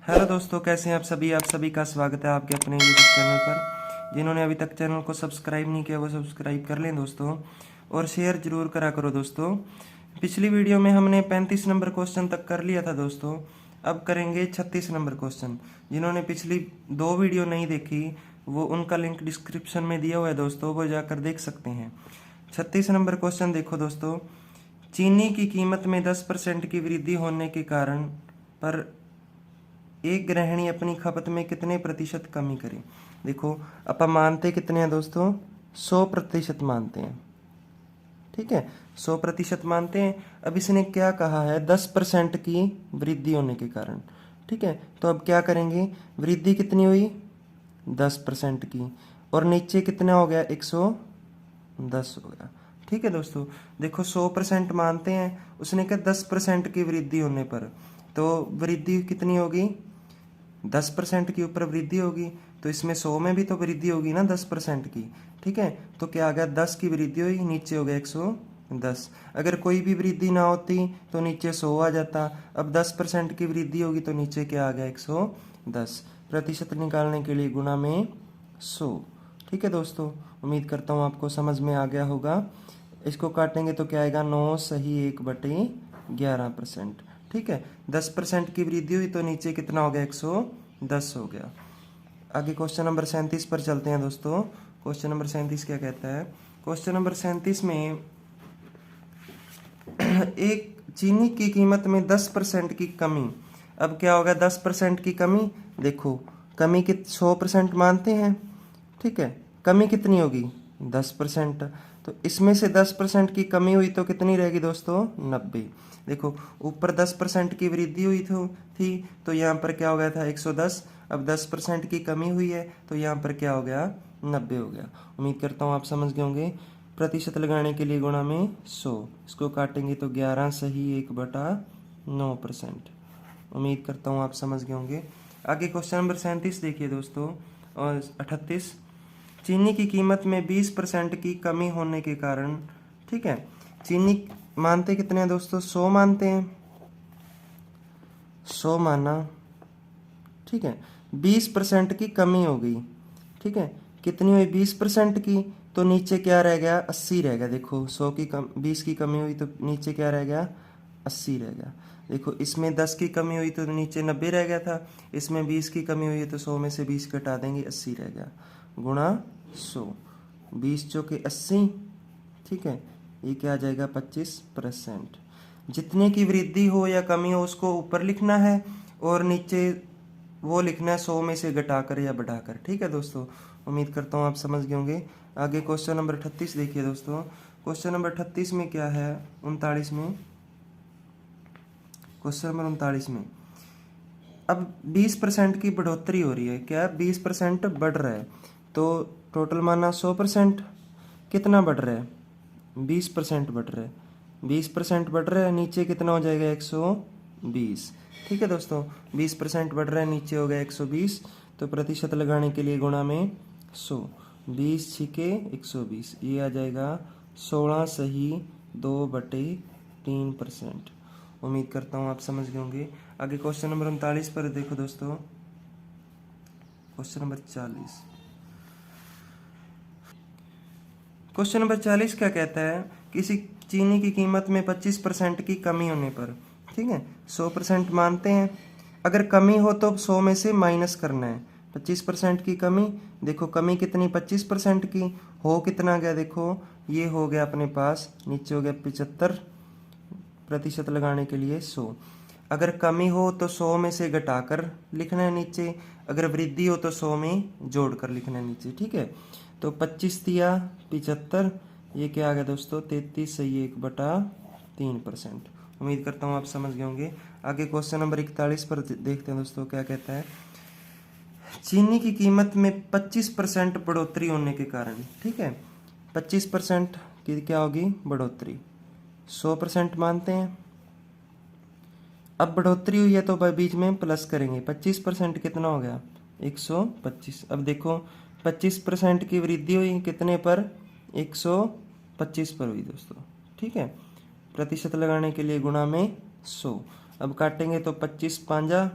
Hello दोस्तों, कैसे हैं आप सभी का स्वागत है आपके अपने यूट्यूब चैनल पर। जिन्होंने अभी तक चैनल को सब्सक्राइब नहीं किया वो सब्सक्राइब कर लें दोस्तों, और शेयर जरूर करा करो दोस्तों। पिछली वीडियो में हमने 35 नंबर क्वेश्चन तक कर लिया था दोस्तों। अब करेंगे 36 नंबर क्वेश्चन। जिन्होंने पिछली 2 वीडियो नहीं देखी वो उनका लिंक डिस्क्रिप्शन में दिया हुआ है दोस्तों, वो जाकर देख सकते हैं। 36 नंबर क्वेश्चन देखो दोस्तों। चीनी की कीमत में 10% की वृद्धि होने के कारण पर एक गृहिणी अपनी खपत में कितने प्रतिशत कमी करे। देखो, अपन मानते कितने हैं दोस्तों, 100% मानते हैं। ठीक है, 100% मानते हैं। अब इसने क्या कहा है, 10% की वृद्धि होने के कारण। ठीक है, तो अब क्या करेंगे, वृद्धि कितनी हुई 10% की, और नीचे कितना हो गया 110 हो गया। ठीक है दोस्तों, देखो 100% मानते हैं, उसने कहा 10% की वृद्धि होने पर, तो वृद्धि कितनी होगी 10% के ऊपर वृद्धि होगी, तो इसमें 100 में भी तो वृद्धि होगी ना 10% की। ठीक है, तो क्या आ गया 10 की वृद्धि हुई, नीचे हो गया 110। अगर कोई भी वृद्धि ना होती तो नीचे 100 आ जाता। अब 10% की वृद्धि होगी तो नीचे क्या आ गया 110। प्रतिशत निकालने के लिए गुणा में 100। ठीक है दोस्तों, उम्मीद करता हूँ आपको समझ में आ गया होगा। इसको काटेंगे तो क्या आएगा 9 सही 1/11%। ठीक है, 10% की वृद्धि हुई तो नीचे कितना हो गया 110 हो गया। आगे क्वेश्चन नंबर 37 पर चलते हैं दोस्तों। क्वेश्चन नंबर 37 क्या कहता है, क्वेश्चन नंबर 37 में एक चीनी की कीमत में 10% की कमी। अब क्या होगा 10% की कमी, देखो कमी कि 100% मानते हैं। ठीक है, कमी कितनी होगी 10%, तो इसमें से 10% की कमी हुई तो कितनी रहेगी दोस्तों 90। देखो ऊपर 10% की वृद्धि हुई थी तो यहाँ पर क्या हो गया था 110। अब 10% की कमी हुई है तो यहाँ पर क्या हो गया 90 हो गया। उम्मीद करता हूँ आप समझ गए होंगे। प्रतिशत लगाने के लिए गुणा में 100, इसको काटेंगे तो 11 सही 1/9%। उम्मीद करता हूँ आप समझ गए होंगे। आगे क्वेश्चन नंबर 37 देखिए दोस्तों, और 38। चीनी की कीमत में 20% की कमी होने के कारण। ठीक है, चीनी मानते कितने हैं दोस्तों, 100 मानते हैं, 100 माना। ठीक है, 20% की कमी हो गई। ठीक है, कितनी हुई 20% की, तो नीचे क्या रह गया 80 रह गया। देखो 100 की 20 की कमी हुई तो नीचे क्या रह गया 80 रह गया। देखो इसमें 10 की कमी हुई तो नीचे 90 रह गया था, इसमें 20 की कमी हुई है तो 100 में से 20 घटा देंगे 80 रह गया, गुणा 100। 20 चौके 80। ठीक है, ये क्या आ जाएगा 25%। जितने की वृद्धि हो या कमी हो उसको ऊपर लिखना है, और नीचे वो लिखना है 100 में से घटाकर या बढ़ाकर। ठीक है दोस्तों, उम्मीद करता हूँ आप समझ गए होंगे। आगे क्वेश्चन नंबर 38 देखिए दोस्तों। क्वेश्चन नंबर 38 में क्या है, 39 में, क्वेश्चन नंबर 39 में अब 20% की बढ़ोतरी हो रही है। क्या 20% बढ़ रहा है, तो टोटल माना 100%, कितना बढ़ रहा है 20% बढ़ रहा है, 20% बढ़ रहा है, नीचे कितना हो जाएगा 120। ठीक है दोस्तों, 20% बढ़ रहा है, नीचे हो गया 120, तो प्रतिशत लगाने के लिए गुणा में 100। 20 छिके 120, ये आ जाएगा 16 सही 2/3%। उम्मीद करता हूँ आप समझ गए होंगे। आगे क्वेश्चन नंबर 39 पर देखो दोस्तों, क्वेश्चन नंबर 40। क्वेश्चन नंबर 40 क्या कहता है, किसी चीनी की कीमत में 25% की कमी होने पर। ठीक है, 100% मानते हैं, अगर कमी हो तो 100 में से माइनस करना है। 25% की कमी, देखो कमी कितनी 25% की, हो कितना गया, देखो ये हो गया अपने पास, नीचे हो गया 75, प्रतिशत लगाने के लिए 100। अगर कमी हो तो 100 में से घटाकर लिखना है नीचे, अगर वृद्धि हो तो 100 में जोड़कर लिखना है नीचे। ठीक है, तो 25 दिया 75, ये क्या आ गया दोस्तों 33 सही 1/3%। उम्मीद करता हूँ आप समझ गए होंगे। आगे क्वेश्चन नंबर 41 पर देखते हैं दोस्तों, क्या कहता है, चीनी की कीमत में 25% बढ़ोतरी होने के कारण। ठीक है, 25% की क्या होगी बढ़ोतरी, 100% मानते हैं। अब बढ़ोतरी हुई है तो बीच में प्लस करेंगे, 25% कितना हो गया 125। अब देखो 25% की वृद्धि हुई कितने पर 125 पर हुई दोस्तों। ठीक है, प्रतिशत लगाने के लिए गुणा में 100। अब काटेंगे तो 25 पांजा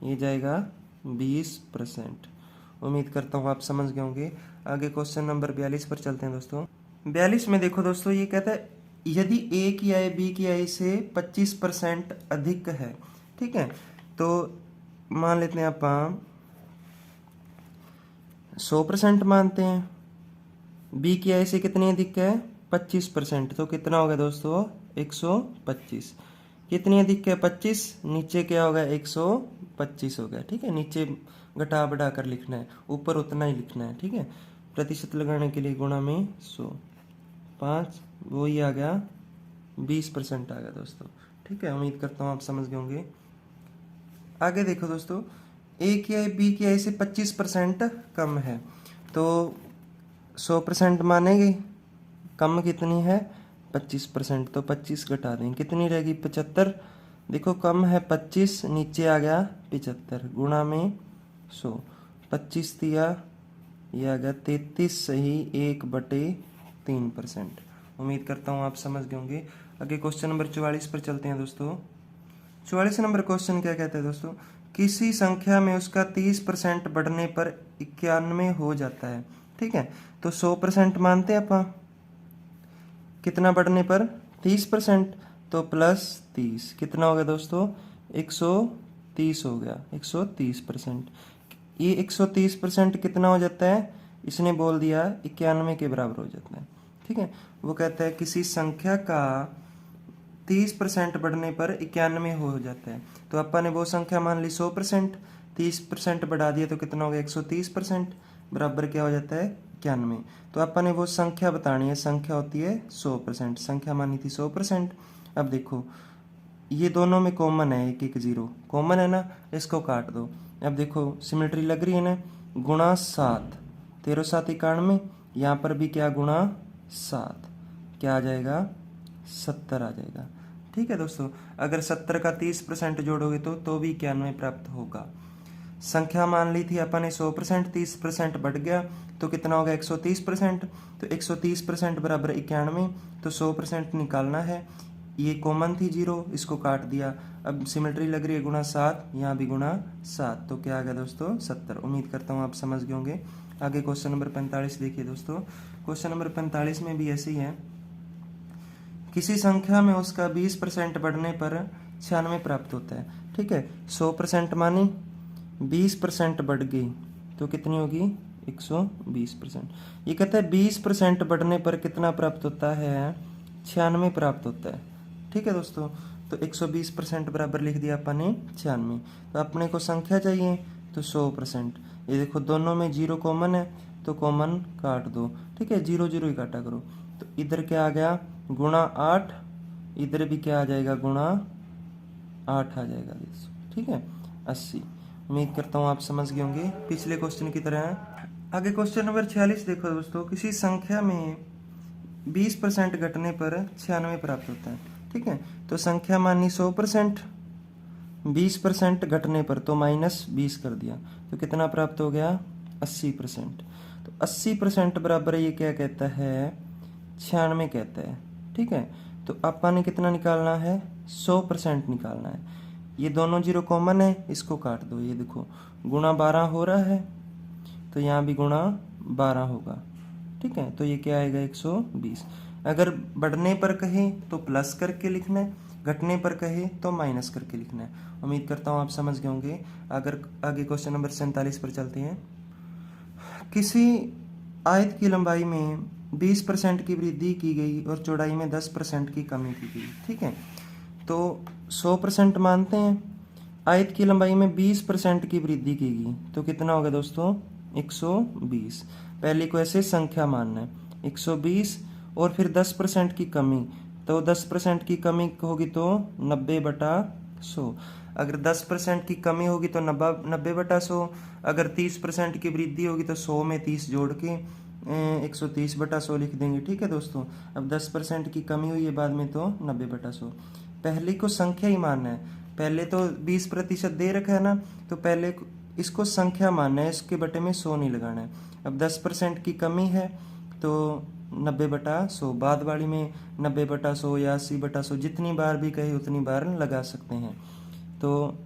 ये जाएगा 20%। उम्मीद करता हूँ आप समझ गए होंगे। आगे क्वेश्चन नंबर 42 पर चलते हैं दोस्तों। 42 में देखो दोस्तों, ये कहता है यदि ए की आय बी की आय से 25% अधिक है, ठीक है, तो मान लेते हैं आप 100% मानते हैं। बी की आय से कितनी अधिक है? 25%, तो कितना होगा दोस्तों? 125। कितनी अधिक है? 25। नीचे क्या होगा? 125 हो गया, ठीक है। नीचे घटा बढ़ा कर लिखना है, ऊपर उतना ही लिखना है, ठीक है। प्रतिशत लगाने के लिए गुणा में 100, 5, वो ही आ गया 20% आ गया दोस्तों, ठीक है। उम्मीद करता हूँ आप समझ गए होंगे। आगे देखो दोस्तों, ए की आय बी की आय से 25% कम है, तो 100% मानेंगे। कम कितनी है? 25%, तो 25 घटा देंगे, कितनी रहेगी? 75। देखो कम है 25, नीचे आ गया 75, गुणा में 100, 25 दिया, ये आ गया 33 सही 1/3%। उम्मीद करता हूँ आप समझ गए होंगे। आगे क्वेश्चन नंबर 44 पर चलते हैं दोस्तों। 44 नंबर क्वेश्चन क्या कहता है दोस्तों? किसी संख्या में उसका 30% बढ़ने पर 91 हो जाता है, ठीक है। तो 100% मानते हैं अपन, कितना बढ़ने पर? 30%, तो प्लस 30 कितना हो गया दोस्तों? 130 हो गया, 130%। ये 130% कितना हो जाता है? इसने बोल दिया 91 के बराबर हो जाता है, ठीक है। वो कहता है किसी संख्या का 30% बढ़ने पर 91 हो जाता है, तो अपन ने वो संख्या मान ली 100%, 30% बढ़ा दिया तो कितना हो गया? 130%, बराबर क्या हो जाता है? 91। तो अपन ने वो संख्या बतानी है, संख्या होती है 100%, संख्या मानी थी 100%। अब देखो ये दोनों में कॉमन है, एक एक जीरो कॉमन है ना, इसको काट दो। अब देखो सिमेट्री लग रही है ना, गुणा 7, 13 7 91, यहाँ पर भी क्या गुणा 7, क्या आ जाएगा? 70 आ जाएगा, ठीक है दोस्तों। अगर 70 का 30% जोड़ोगे तो भी 91 प्राप्त होगा। संख्या मान ली थी अपन ने 100%, 30% बढ़ गया तो कितना होगा? 130%, तो 130% बराबर 91, तो 100% निकालना है। ये कॉमन थी जीरो, इसको काट दिया। अब सिमेट्री लग रही है गुणा 7, यहाँ भी गुणा 7, तो क्या आ गया दोस्तों? 70। उम्मीद करता हूँ आप समझ गए होंगे। आगे क्वेश्चन नंबर 45 देखिए दोस्तों। क्वेश्चन नंबर 45 में भी ऐसे ही है, किसी संख्या में उसका 20% बढ़ने पर 96 प्राप्त होता है, ठीक है। 100% मानी, 20% बढ़ गई तो कितनी होगी? 120%। ये कहता है 20% बढ़ने पर कितना प्राप्त होता है? 96 प्राप्त होता है, ठीक है दोस्तों। तो 120% बराबर लिख दिया अपन ने 96। तो अपने को संख्या चाहिए तो 100%। ये देखो दोनों में जीरो कॉमन है, तो कॉमन काट दो, ठीक है, जीरो जीरो ही काटा करो। तो इधर क्या आ गया? गुणा 8, इधर भी क्या आ जाएगा? गुणा 8 आ जाएगा, ठीक है, 80। उम्मीद करता हूँ आप समझ गए होंगे, पिछले क्वेश्चन की तरह है। आगे क्वेश्चन नंबर 46 देखो दोस्तों, किसी संख्या में 20% घटने पर 96 प्राप्त होता है, ठीक है। तो संख्या मानी 100%, 20% घटने पर तो -20 कर दिया, तो कितना प्राप्त हो गया? 80%। तो 80% बराबर ये क्या कहता है? 96 कहता है, ठीक है। तो अपन ने कितना निकालना है? 100% निकालना है। ये दोनों जीरो कॉमन है, इसको काट दो। ये देखो गुणा 12 हो रहा है, तो यहाँ भी गुणा 12 होगा, ठीक है। तो ये क्या आएगा? 120। अगर बढ़ने पर कहे तो प्लस करके लिखना है, घटने पर कहे तो माइनस करके लिखना है। उम्मीद करता हूँ आप समझ गए होंगे। अगर आगे क्वेश्चन नंबर 47 पर चलते हैं। किसी आयत की लंबाई में 20% की वृद्धि की गई और चौड़ाई में 10% की कमी की गई, ठीक है। तो 100% मानते हैं, आयत की लंबाई में 20% की वृद्धि की गई तो कितना होगा दोस्तों? 120। पहले को ऐसे संख्या मानना है, 120, और फिर 10% की कमी, तो 10% की कमी होगी तो 90/100। अगर 10% की कमी होगी तो 90/100। अगर 30% की वृद्धि होगी तो 100 में 30 जोड़ के 130/100 लिख देंगे, ठीक है दोस्तों। अब 10% की कमी हुई है बाद में, तो 90/100। पहले को संख्या ही मानना है, पहले तो 20% दे रखा है ना, तो पहले इसको संख्या मानना है, इसके बटे में 100 नहीं लगाना है। अब 10% की कमी है तो 90/100, बाद वाली में 90/100 या 80/100, जितनी बार भी कहे उतनी बार लगा सकते हैं। तो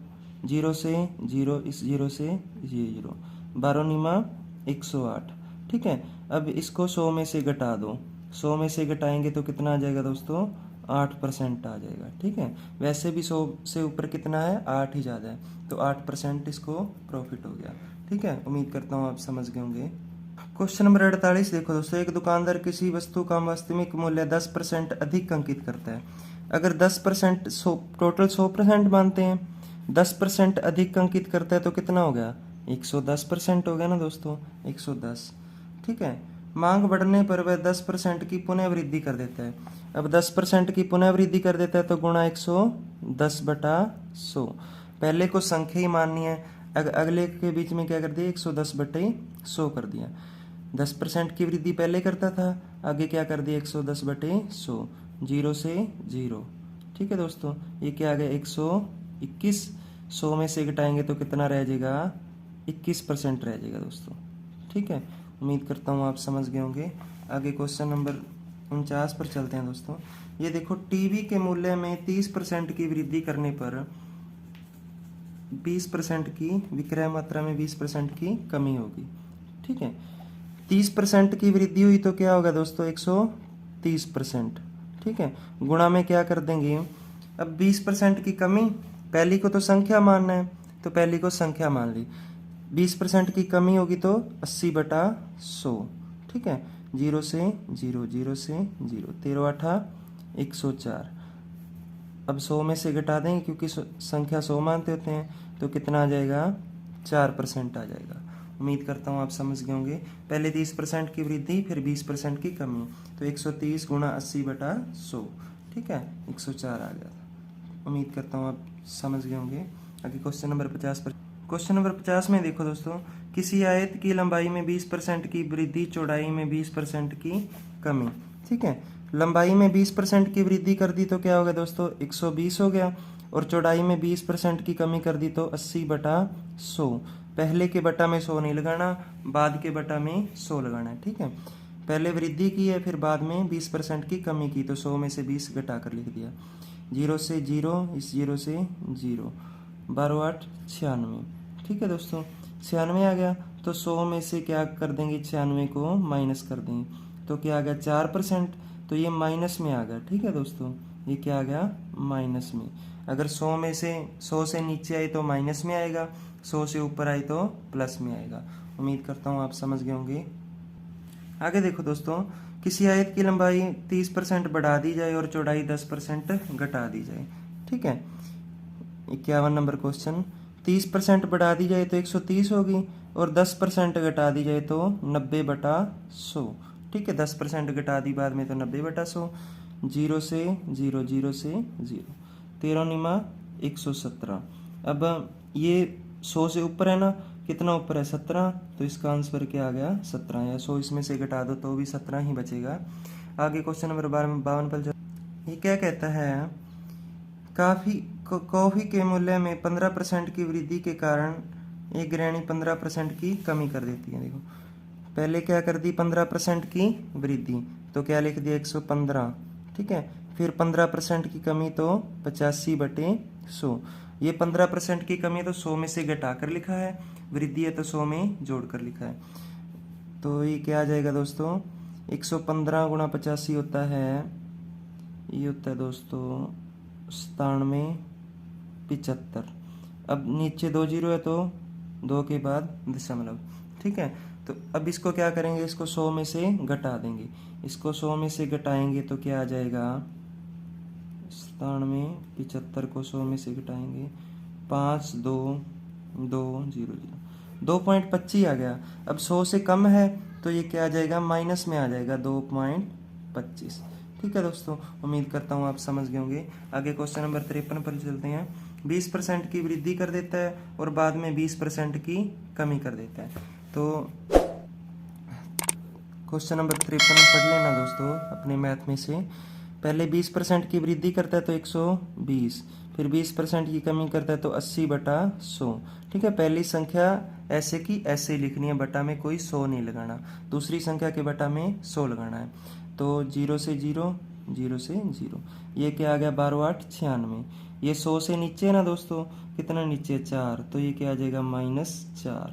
जीरो से जीरो, इस जीरो से ये जीरो, 12 निमा 108। ठीक है, अब इसको 100 में से घटा दो, 100 में से घटाएंगे तो कितना आ जाएगा दोस्तों, 8% आ जाएगा। ठीक है, वैसे भी 100 से ऊपर कितना है, 8 ही ज़्यादा है, तो 8% इसको प्रॉफिट हो गया। ठीक है, उम्मीद करता हूँ आप समझ गए होंगे। क्वेश्चन नंबर 48 देखो दोस्तों, एक दुकानदार किसी वस्तु का वास्तविक मूल्य 10% अधिक अंकित करता है। अगर 10% टोटल 100% मानते हैं, 10% अधिक अंकित करता है तो कितना हो गया, 110% हो गया ना दोस्तों, 110। ठीक है, मांग बढ़ने पर वह 10% की पुनः वृद्धि कर देता है। अब 10% की पुनः वृद्धि कर देता है तो गुणा 110/100। पहले को संख्या ही माननी है, अगले के बीच में क्या कर दिया, 110/100 कर दिया। 10% की वृद्धि पहले करता था, आगे क्या कर दिया, 110/100, जीरो से जीरो। ठीक है दोस्तों, ये क्या आ गया, 121। 100 में से घटाएंगे तो कितना रह जाएगा, 21% रह जाएगा दोस्तों। ठीक है, उम्मीद करता हूँ आप समझ गए होंगे। आगे क्वेश्चन नंबर 49 पर चलते हैं दोस्तों। ये देखो, टीवी के मूल्य में 30% की वृद्धि करने पर 20% की विक्रय मात्रा में 20% की कमी होगी। ठीक है, 30% की वृद्धि हुई तो क्या होगा दोस्तों, 130%। ठीक है, गुणा में क्या कर देंगे, अब 20% की कमी, पहली को तो संख्या मानना है तो पहली को संख्या मान ली, 20% की कमी होगी तो 80/100। ठीक है, जीरो से जीरो, जीरो से जीरो, 13×8 = 104। अब 100 में से घटा देंगे क्योंकि संख्या 100 मानते होते हैं, तो कितना आ जाएगा, 4% आ जाएगा। उम्मीद करता हूँ आप समझ गए होंगे। पहले 30% की वृद्धि, फिर 20% की कमी, तो 130 × 80/100। ठीक है, 104 आ गया था। उम्मीद करता हूँ आप समझ गए होंगे। आगे क्वेश्चन नंबर 50 पर, क्वेश्चन नंबर 50 में देखो दोस्तों, किसी आयत की लंबाई में 20% की वृद्धि, चौड़ाई में 20% की कमी। ठीक है, लंबाई में 20% की वृद्धि कर दी तो क्या होगा दोस्तों, 120 हो गया, और चौड़ाई में 20% की कमी कर दी तो 80/100। पहले के बटा में 100 नहीं लगाना, बाद के बटा में 100 लगाना है। ठीक है, पहले वृद्धि की है, फिर बाद में 20% की कमी की, तो 100 में से 20 घटा कर लिख दिया, जीरो से जीरो, इस जीरो से जीरो, 12×8 = 96। ठीक है दोस्तों, 96 आ गया, तो 100 में से क्या कर देंगे, 96 को माइनस कर देंगे, तो क्या आ गया, 4%, तो ये माइनस में आ गया। ठीक है दोस्तों, ये क्या आ गया, माइनस में। अगर 100 में से 100 से नीचे आई तो माइनस में आएगा, 100 से ऊपर आई तो प्लस में आएगा। उम्मीद करता हूँ आप समझ गए होंगे। आगे देखो दोस्तों, किसी आयत की लंबाई 30% बढ़ा दी जाए और चौड़ाई 10% घटा दी जाए। ठीक है, 51 नंबर क्वेश्चन, 30% बढ़ा दी जाए तो 130 होगी, और 10% घटा दी जाए तो 90/100। ठीक है, 10% घटा दी बाद में तो 90/100, जीरो से जीरो, जीरो से जीरो, 13×9 = 117। अब ये 100 से ऊपर है ना, कितना ऊपर है, 17, तो इसका आंसर क्या आ गया, 17, या 100 इसमें से घटा दो तो भी 17 ही बचेगा। आगे क्वेश्चन नंबर 52 पर ये क्या कहता है, कॉफी के मूल्य में 15% की वृद्धि के कारण एक गृहिणी 15% की कमी कर देती है। देखो, पहले क्या कर दी, 15% की वृद्धि, तो क्या लिख दिया, 115। ठीक है, फिर 15% की कमी तो 85/100। ये 15% की कमी तो 100 में से घटा कर लिखा है, वृद्धि है तो 100 में जोड़ कर लिखा है, तो ये क्या आ जाएगा दोस्तों, 115 × 85 होता है, ये होता है दोस्तों 97/75। अब नीचे 2 जीरो है तो 2 के बाद दशमलव। ठीक है, तो अब इसको क्या करेंगे, इसको 100 में से घटा देंगे, इसको 100 में से घटाएंगे तो क्या आ जाएगा, 97/75 को 100 में से घटाएंगे, 52200, 2.25 आ गया। अब 100 से कम है तो ये क्या आ जाएगा, माइनस में आ जाएगा, 2.25। ठीक है दोस्तों, उम्मीद करता हूँ आप समझ गए होंगे। आगे क्वेश्चन नंबर 53 पर चलते हैं। 20% की वृद्धि कर देता है और बाद में 20% की कमी कर देता है। तो क्वेश्चन नंबर 53 पढ़ लेना दोस्तों अपने मैथ में से। पहले 20% की वृद्धि करता है तो 120, फिर 20% की कमी करता है तो 80/100। ठीक है, पहली संख्या ऐसे की ऐसे ही लिखनी है, बटा में कोई 100 नहीं लगाना, दूसरी संख्या के बटा में 100 लगाना है। तो जीरो से जीरो, जीरो से जीरो, ये क्या आ गया, 12×8 = 96। ये 100 से नीचे है ना दोस्तों, कितना नीचे 4, तो ये क्या आ जाएगा -4।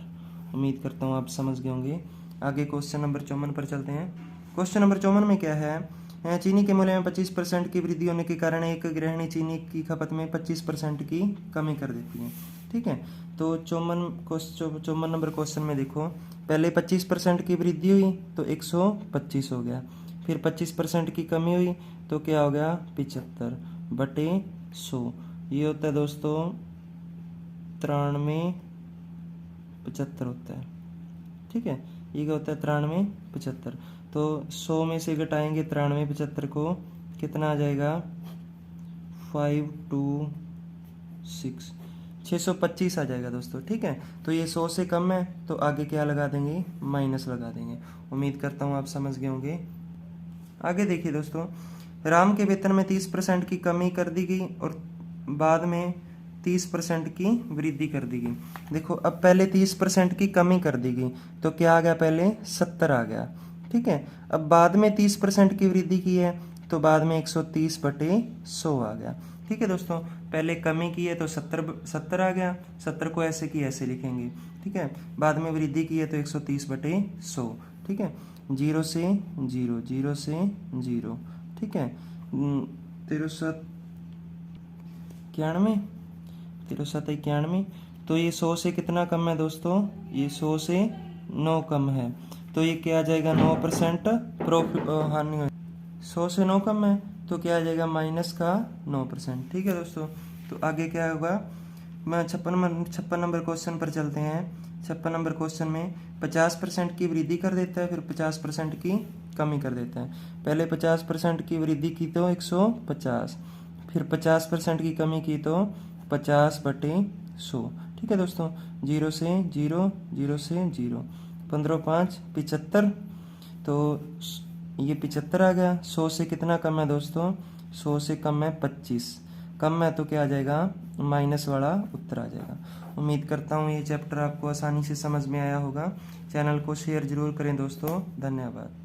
उम्मीद करता हूँ आप समझ गए होंगे। आगे क्वेश्चन नंबर 54 पर चलते हैं। क्वेश्चन नंबर 54 में क्या है, चीनी के मूल्य में 25% की वृद्धि होने के कारण एक गृहिणी चीनी की खपत में 25% की कमी कर देती है। ठीक है, तो 54 नंबर क्वेश्चन में देखो, पहले 25% की वृद्धि हुई तो 125 हो गया, फिर 25% की कमी हुई तो क्या हो गया 75/100। ये होता है दोस्तों 93/75 होता है। ठीक है, ये क्या होता है 93/75। तो 100 में से घटाएंगे 93/75 को, कितना आ जाएगा 526, 625 आ जाएगा दोस्तों। ठीक है, तो ये 100 से कम है तो आगे क्या लगा देंगे, माइनस लगा देंगे। उम्मीद करता हूँ आप समझ गए होंगे। आगे देखिए दोस्तों, राम के वेतन में 30% की कमी कर दी गई और बाद में 30% की वृद्धि कर दी गई। देखो अब पहले 30% की कमी कर दी गई तो क्या आ गया, पहले 70 आ गया। ठीक है, अब बाद में 30% की वृद्धि की है तो बाद में 130/100 आ गया। ठीक है दोस्तों, पहले कमी की है तो 70 आ गया, 70 को ऐसे की ऐसे लिखेंगे। ठीक है, बाद में वृद्धि की है तो 130/100। ठीक है, 0 से 0, 0 से 0। ठीक है, 9391, 9391। तो ये 100 से कितना कम है दोस्तों, ये 100 से 9 कम है, तो ये क्या आ जाएगा 9% प्रॉफिट हानि हो। 100 से 9 कम है तो क्या आ जाएगा माइनस का 9%। ठीक है दोस्तों, तो आगे क्या होगा, मैं 56 नंबर क्वेश्चन पर चलते हैं। 56 नंबर क्वेश्चन में 50% की वृद्धि कर देता है, फिर 50% की कमी कर देता है। पहले 50% की वृद्धि की तो 150, फिर 50% की कमी की तो 50/100। ठीक है दोस्तों, 0 से 0, 0 से 0, 15×5 75। तो ये 75 आ गया। 100 से कितना कम है दोस्तों, 100 से कम है 25, कम है तो क्या आ जाएगा माइनस वाला उत्तर आ जाएगा। उम्मीद करता हूँ ये चैप्टर आपको आसानी से समझ में आया होगा। चैनल को शेयर जरूर करें दोस्तों। धन्यवाद।